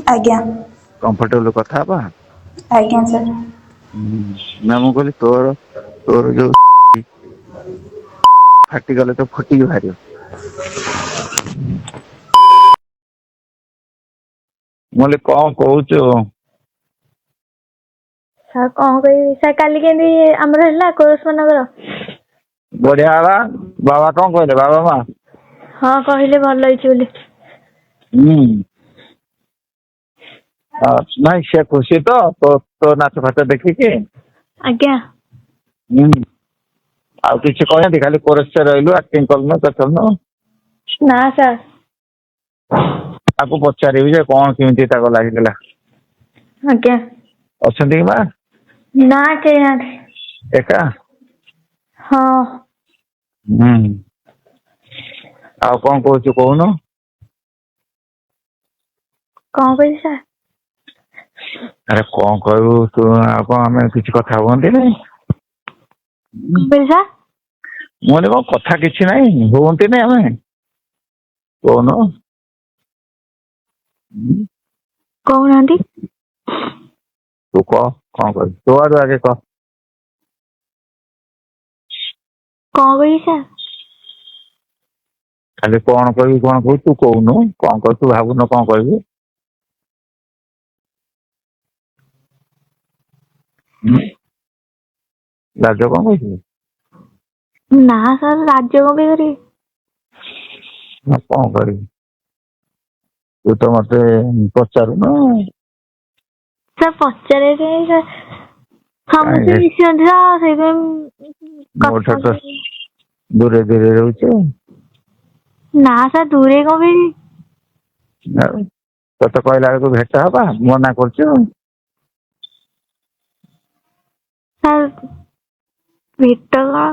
ଆଜ୍ଞା କମ୍ଫର୍ଟେବଲ କଥା ହବା। ଆଜ୍ଞା ସାର୍। ନା ମୁଁ କହିଲି ତୋର ତୋର ଯୋଉ ଫାଟିଗଲେ ତ ଫୁଟିକି ବାହାରିବ। ମୁଁ କହିଲି କଣ କହୁଛୁ? ସାର୍ କଣ କହିବି ସାର୍ କାଲି କେମିତି ଆମର ହେଲା କୋରସ ମାନଙ୍କର। ବଢିଆ ହେଲା। ବାବା କଣ କହିଲେ ବାବା ମା? ହଁ କହିଲେ ଭଲ ହେଇଛି ବୋଲି। ହୁଁ। ନାଇଁ ସେ ଖୁସି ତ ତୋ ନାଚ ଫାଚ ଦେଖିକି। ଆଜ୍ଞା। ହୁଁ ଆଉ କିଛି କହିନାହାନ୍ତି ଖାଲି କୋରସରେ ରହିଲୁ ଆକ୍ଟିଂ କଲୁନୁ କରିଲୁନୁ। ନା ସାର୍। ତାକୁ ପଚାରିବି ଯେ କଣ କେମିତି ତାକୁ ଲାଗିଥିଲା। ଆଜ୍ଞା। ଅଛନ୍ତି କି ମା? ନା କେହି ନାହାନ୍ତି। ଏକା? ହଁ। ହୁଁ ଆଉ କଣ କହୁଛୁ କହୁନୁ? କଣ କହିବି ସାର୍? ଆରେ କଣ କହିବୁ ତୁ ଆଉ କଣ ଆମେ କିଛି କଥା ହୁଅନ୍ତି ନାଇଁ। କଣ କହିଲି ସାର୍? ମୁଁ କହିଲି କଣ କଥା କିଛି ନାହିଁ ହୁଅନ୍ତିନି ଆମେ କହୁନୁ। କହୁନାହାନ୍ତି। ତୁ କହ କଣ କହିବୁ ତୋ ଆଡୁ ଆଗେ କହ। କଣ କହିବି ସାର୍? ଖାଲି କଣ କହିବି କଣ କହୁଛୁ ତୁ କହୁନୁ କଣ କହିବୁ ତୁ ଭାବୁନୁ କଣ କହିବୁ। ଲାଜ କଣ କରୁଛୁ? ନା ସାର୍ ଲାଜ କଣ ପାଇଁ କରିବି। ନା କଣ କରିବି? ତୁ ତ ମତେ ପଚାରୁନୁ। ସାର୍ ପଚାରିବା ପାଇଁ ସାର୍ ସମସ୍ତେ କାହିଁକି ମିଶିଛନ୍ତି ତ ସେଇଥିପାଇଁ ମୋ କଥା ଠାରୁ ତ ଦୂରେ ଦୂରେ ରହୁଛୁ। ନା ସାର୍ ଦୂରେ କଣ ପାଇଁ ଯିବି। ଆଉ ତତେ କହିଲା ବେଳକୁ ଭେଟ ହବା ମନା କରୁଛୁ। ସାର୍ ଭେଟ କଣ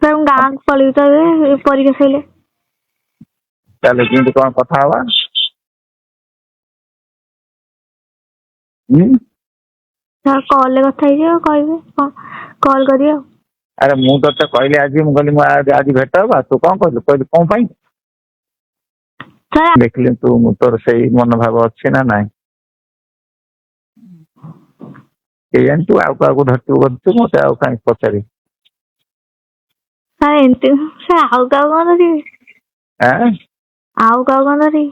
ସାର୍ ମୁଁ ଗାଁକୁ ପଳେଇବି ତ ଏବେ ପରୀକ୍ଷା ସଇଲେ। ତାହେଲେ କେମିତି କଣ କଥା ହବା? ସାର୍ କଲରେ କଥା ହେଇଯିବା କହିବେ କଲ୍ କରିବେ ଆଉ। ଆରେ ମୁଁ ତତେ କହିଲି ଆଜି ମୁଁ କହିଲି ମୁଁ ଆଜି ଭେଟ ହବା ତୁ କଣ କହିଲୁ କହିଲୁ କଣ ପାଇଁ? ସାର୍ ଦେଖିଲି ତୁ ତୋର ସେଇ ମନୋଭାବ ଅଛି ନା ନାଇଁ। କେଜାଣି ତୁ ଆଉ କାହାକୁ ଧରିଥିବୁ ବୋଧେ ମତେ ଆଉ କାହିଁକି ପଚାରିବୁ। ସାର୍ ଏମିତି ସାର୍ ଆଉ କାହାକୁ କଣ ଧରିବି। ଆଁ ଆଉ କାହାକୁ କଣ ଧରିବି।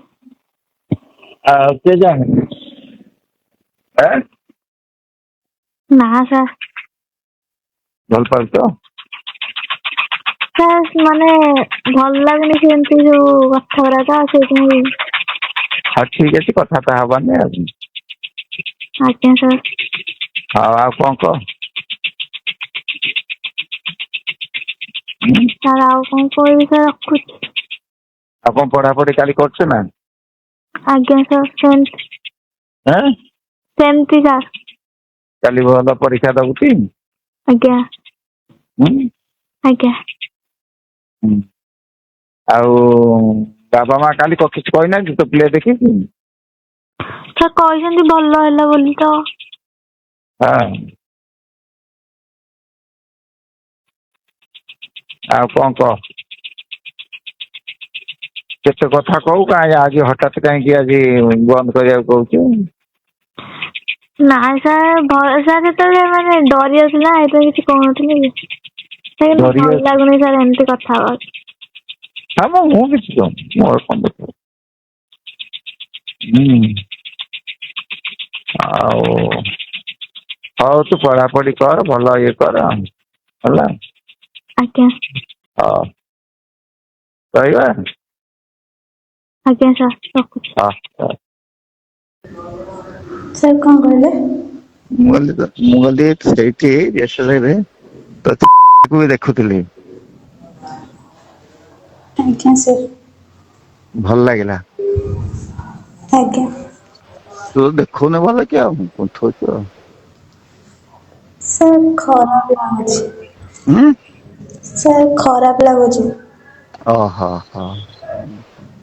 ଆଉ କେଜାଣି ଆଁ ନା ସାର୍। ଭଲ ପାଉଛ? ସାର୍ ମାନେ ଭଲ ଲାଗୁନି ସେମିତି ଯୋଉ କଥାଗୁରା ତ ସେଇଥିପାଇଁ। ହଉ ଠିକ ଅଛି କଥାବାର୍ତ୍ତା ହବାନି ଆଉ। ଆଜ୍ଞା ସାର୍। ହଉ ଆଉ କଣ କହ? ସାର୍ ଆଉ କଣ କହିବି ସାର୍ ରଖୁଛି। ଆଉ କଣ ପଢାପଢି କାଲି କରୁଛୁ ନା? ଆଜ୍ଞା ସାର୍ ସେମିତି ଆଁ ସେମିତି ସାର୍। କାଲି ଭଲ ପରୀକ୍ଷା ଦବୁ ଟି? ଆଜ୍ଞା। ହୁଁ। ଆଜ୍ଞା। ହୁଁ ଆଉ ବାବା ମା କାଲି କିଛି କହିନାହାନ୍ତି ତୋ ପ୍ଲେ ଦେଖିକି? ସାର୍ କହିଛନ୍ତି ଭଲ ହେଲା ବୋଲି ତ। ହଁ। ଆଉ କଣ କହ? କେତେ କଥା କହୁ କାହିଁ ଆଜି ହଠାତ୍ କାହିଁକି ଆଜି ବନ୍ଦ କରିବାକୁ କହୁଛୁ? ନାଇଁ ସାର୍ ସାର୍ ଯେତେବେଳେ ମାନେ ଡରି ଯାଉଥିଲା ସେଥିପାଇଁ କିଛି କହୁନଥିଲି। ସେ କିନ୍ତୁ ଡରି ଭଲ ଲାଗୁନି ସାର୍ ଏମିତି କଥା ହବାକୁ। ହଁ ମ ମୁଁ କିଛି କହୁନି ମୋର କଣ ଦରକାର। ହୁଁ ଆଉ ହଉ ତୁ ପଢାପଢି କର ଭଲ ଇଏ କର ହେଲା। ଆଜ୍ଞା। ହଉ ରହିବା? ଆଜ୍ଞା ସାର୍ ରଖୁଛି। ହଁ ହଁ। ସାର୍ କଣ କହିଲେ? ମୁଁ କହିଲି ସେଇଠି ଏସେଲେରେ କୁ ବି ଦେଖୁଥିଲି। ଆଜ୍ଞା ସାର୍। ଭଲ ଲାଗିଲା। ଆଜ୍ଞା। ତୁ ଦେଖଉନ ଭଲ କି ଆଉ କୁନ୍ଥଉଛୁ ଆଉ। ସାର୍ ଖରାପ ଲାଗୁଛି। ହୁଁ। ସାର୍ ଖରାପ ଲାଗୁଛି। ଓହୋ ହୋ